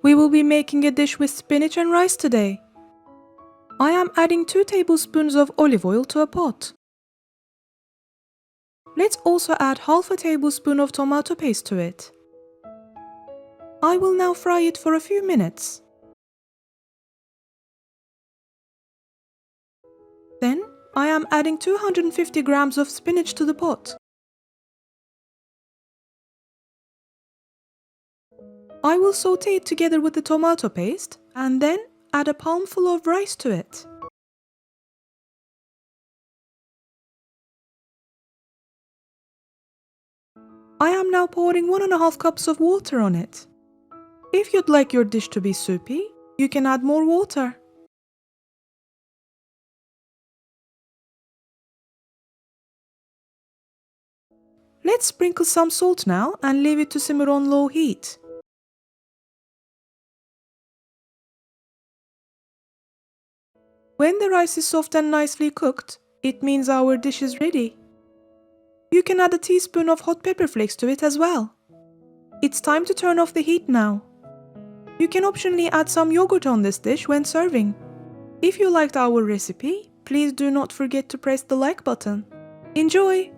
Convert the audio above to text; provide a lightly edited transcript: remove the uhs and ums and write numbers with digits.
We will be making a dish with spinach and rice today. I am adding 2 tablespoons of olive oil to a pot. Let's also add half a tablespoon of tomato paste to it. I will now fry it for a few minutes. Then, I am adding 250 grams of spinach to the pot. I will saute it together with the tomato paste and then add a palmful of rice to it. I am now pouring 1.5 cups of water on it. If you'd like your dish to be soupy, you can add more water. Let's sprinkle some salt now and leave it to simmer on low heat. When the rice is soft and nicely cooked, it means our dish is ready. You can add a teaspoon of hot pepper flakes to it as well. It's time to turn off the heat now. You can optionally add some yogurt on this dish when serving. If you liked our recipe, please do not forget to press the like button. Enjoy!